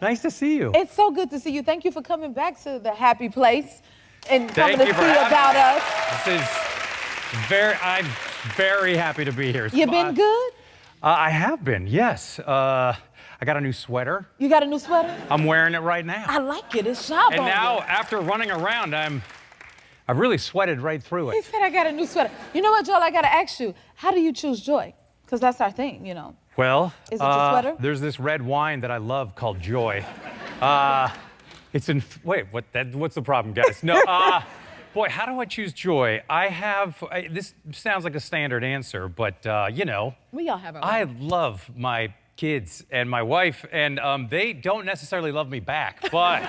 Nice to see you. It's so good to see you. Thank you for coming back to the happy place and coming Thank to you see for about having us. me. This is I'm very happy to be here. You been good? I have been, yes. I got a new sweater. You got a new sweater? I'm wearing it right now. I like it. It's sharp And on now, you. after running around, I've really sweated right through He it. said I got a new sweater. You know what, Joel? I gotta ask you, how do you choose joy? Because that's our thing, you know. Well, Is it your sweater? there's this red wine that I love called Joy. It's in, wait, what's the problem, guys? No, boy, how do I choose joy? This sounds like a standard answer, but you know. We all have our I own. love my kids and my wife, and they don't necessarily love me back, but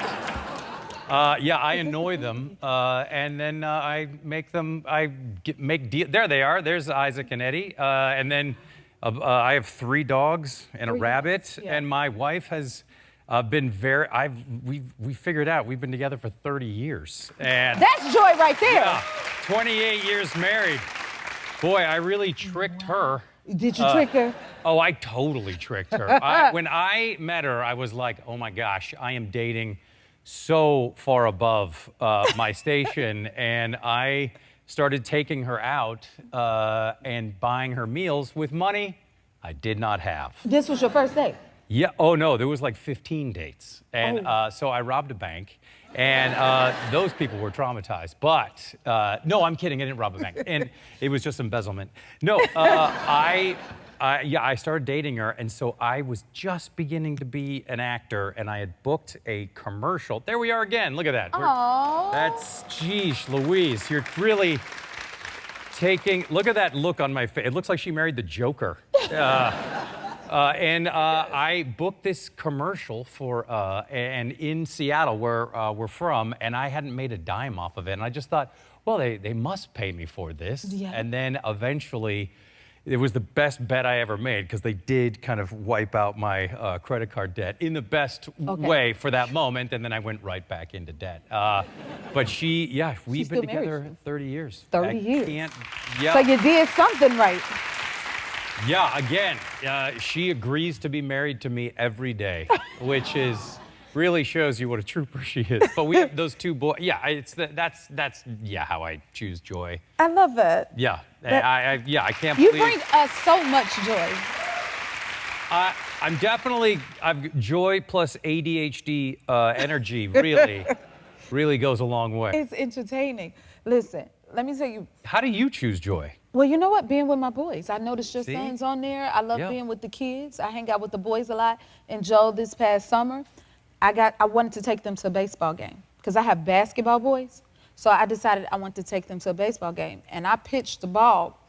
yeah, I annoy them, and then I make them, there they are, there's Isaac and Eddie, and then I have 3 dogs and a rabbit, yeah. and my wife has been we figured out we've been together for 30 years. And That's joy right there. yeah, 28 years married. Boy, I really tricked her. Did you trick her? Oh, I totally tricked her. When I met her, I was like, oh my gosh, I am dating so far above my station. And I started taking her out and buying her meals with money I did not have. This was your first date? Yeah, oh no, there was like 15 dates. And so I robbed a bank, and those people were traumatized. But, no, I'm kidding, I didn't rob a bank. And it was just embezzlement. No, I started dating her, and so I was just beginning to be an actor, and I had booked a commercial. There we are again, look at that. Aww. That's, geez, Louise, you're really look at that look on my face. It looks like she married the Joker. And I booked this commercial and in Seattle, where we're from, and I hadn't made a dime off of it. And I just thought, well, they must pay me for this. Yeah. And then eventually, it was the best bet I ever made, because they did kind of wipe out my credit card debt in the best way for that moment, and then I went right back into debt. But we've been together 30 years. 30 years. Yeah. So you did something right. Yeah, again, she agrees to be married to me every day, which really shows you what a trooper she is. But we have those 2 boys. Yeah, that's how I choose joy. I love that. Yeah, I can't You believe. bring us so much joy. I've joy plus ADHD energy really goes a long way. It's entertaining. Listen, let me tell you. How do you choose joy? Well, you know what? Being with my boys. I noticed your See? son's on there. I love being with the kids. I hang out with the boys a lot. And Joe, this past summer, I wanted to take them to a baseball game because I have basketball boys. So I decided I wanted to take them to a baseball game. And I pitched the ball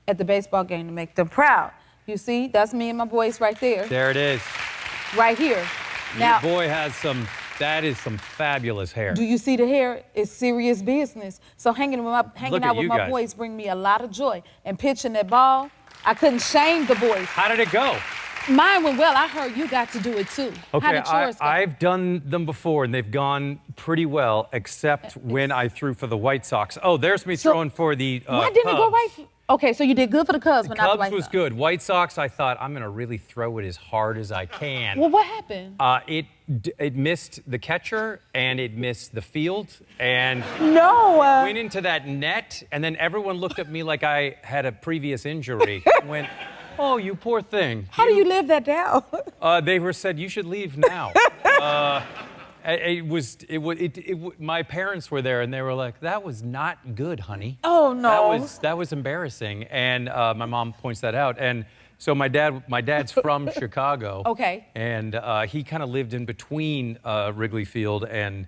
at the baseball game to make them proud. You see, that's me and my boys right there. There it is. Right here. Now, Your boy has some fabulous hair. do you see the hair? It's serious business. So hanging out with my guys. boys bring me a lot of joy. And pitching that ball, I couldn't shame the boys. How did it go? Mine went well. I heard you got to do it too. Okay, How did yours go? I've done them before, and they've gone pretty well, except when I threw for the White Sox. Oh, there's me throwing for the Why didn't it go right? Okay, so you did good for the Cubs, but not the Cubs White was Sox. good. White Sox, I thought, I'm going to really throw it as hard as I can. Well, what happened? It missed the catcher, and it missed the field, and No. went into that net, and then everyone looked at me like I had a previous injury. Went, oh, you poor thing. How do you live that down? They said, you should leave now. My parents were there, and they were like, that was not good, honey. Oh, no. That was embarrassing. And my mom points that out. And so my dad's from Chicago. Okay. And he kind of lived in between Wrigley Field and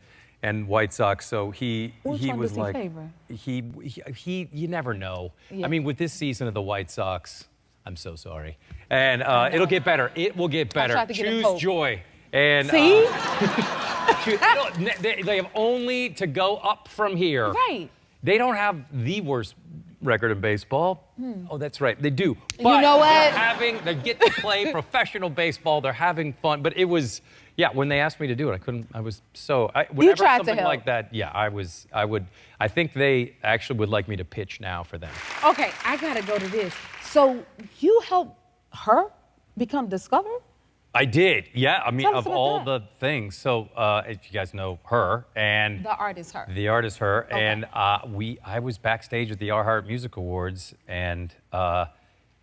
White Sox. So he Which one was does he like, favor? you never know. Yeah. I mean, with this season of the White Sox, I'm so sorry. And it'll get better. It will get better. tried to get him Choose hope. joy. And See? they have only to go up from here. Right. They don't have the worst record in baseball. Oh, that's right. They do. You But know what? they get to play professional baseball. They're having fun. But it was, when they asked me to do it, whenever tried to something help. like that, I think they actually would like me to pitch now for them. Okay, I gotta go to this. So you helped her become discovered? I did, yeah. I mean, Tell us of about all that. the things. So, if you guys know her, and The artist Her. the artist Her, Okay. and I was backstage at the iHeart Music Awards, and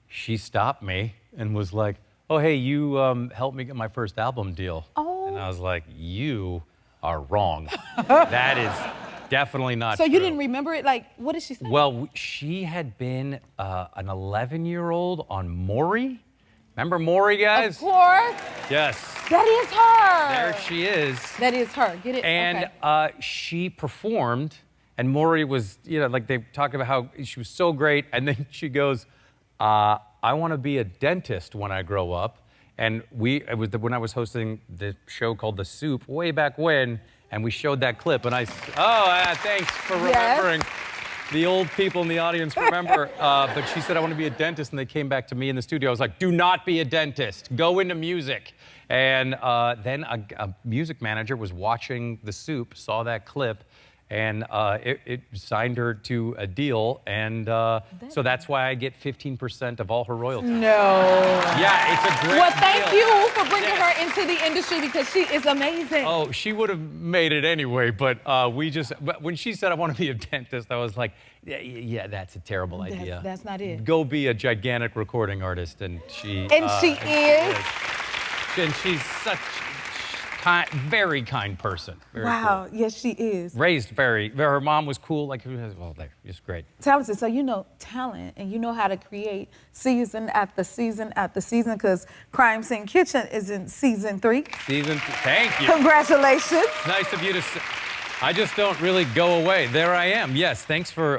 she stopped me and was like, "Oh, hey, you helped me get my first album deal." Oh. And I was like, "You are wrong. That is definitely not So true." you didn't remember it? Like, what did she say? Well, she had been an 11-year-old on Maury. Remember Maury, guys? Of course. Yes. That is her. There she is. That is her. Get it? And okay. she performed, and Maury was, like they talk about how she was so great, and then she goes, "I want to be a dentist when I grow up." And it was when I was hosting the show called The Soup way back when, and we showed that clip, and thanks for remembering. The old people in the audience remember, but she said, "I want to be a dentist," and they came back to me in the studio. I was like, "Do not be a dentist. Go into music." And then a music manager was watching The Soup, saw that clip, and it signed her to a deal, and so that's why I get 15% of all her royalties. No. Yeah, it's a great Well, thank deal. you for bringing Yes. her into the industry because she is amazing. Oh, she would have made it anyway, but but when she said, "I want to be a dentist," I was like, yeah, that's a terrible idea. That's not it. Go be a gigantic recording artist, and she... And she is? And she's such very kind person. Very Wow. cool. Yes, she is. Raised her mom was cool, just great. Talented. So you know talent and you know how to create season after season after season because Crime Scene Kitchen is in season 3. Thank you. Congratulations. Nice of you to say. I just don't really go away. There I am. Yes, thanks for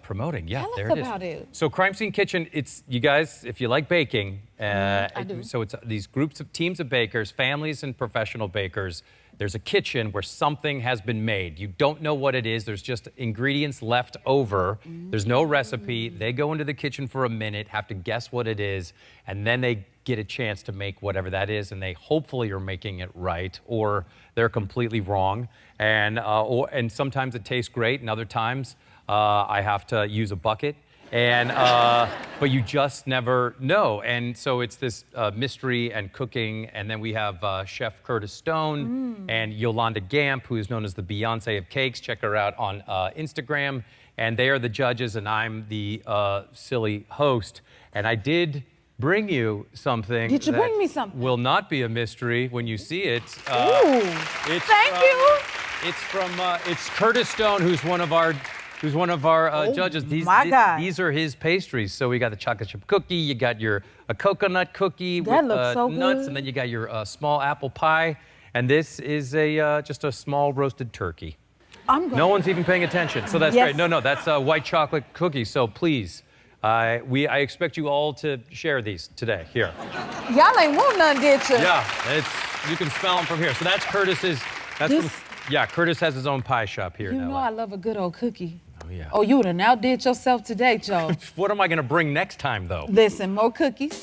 promoting. Yeah, Tell us there it is. about it. So Crime Scene Kitchen, it's, you guys, if you like baking, I do. So it's these teams of bakers, families and professional bakers. There's a kitchen where something has been made. You don't know what it is. There's just ingredients left over. There's no recipe. They go into the kitchen for a minute, have to guess what it is, and then they get a chance to make whatever that is, and they hopefully are making it right, or they're completely wrong. And sometimes it tastes great, and other times I have to use a bucket. And but you just never know. And so it's this mystery and cooking. And then we have Chef Curtis Stone and Yolanda Gamp, who is known as the Beyonce of cakes. Check her out on Instagram. And they are the judges, and I'm the silly host. And I did bring you something. Did you bring me something? Will not be a mystery when you see it. Ooh, thank you. It's Curtis Stone, who's one of our judges. These are his pastries. So we got the chocolate chip cookie, you got a coconut cookie That with looks so nuts, good. and then you got your small apple pie. And this is just a small roasted turkey. No one's even paying attention, so that's Yes. great. No, that's a white chocolate cookie. So please, I expect you all to share these today. Here. Y'all ain't want none, did you? Yeah, you can smell them from here. So that's Curtis's. Curtis has his own pie shop here You in know LA. I love a good old cookie. Oh, yeah. Oh, you would have outdid yourself today, Joe. What am I going to bring next time, though? Listen, more cookies.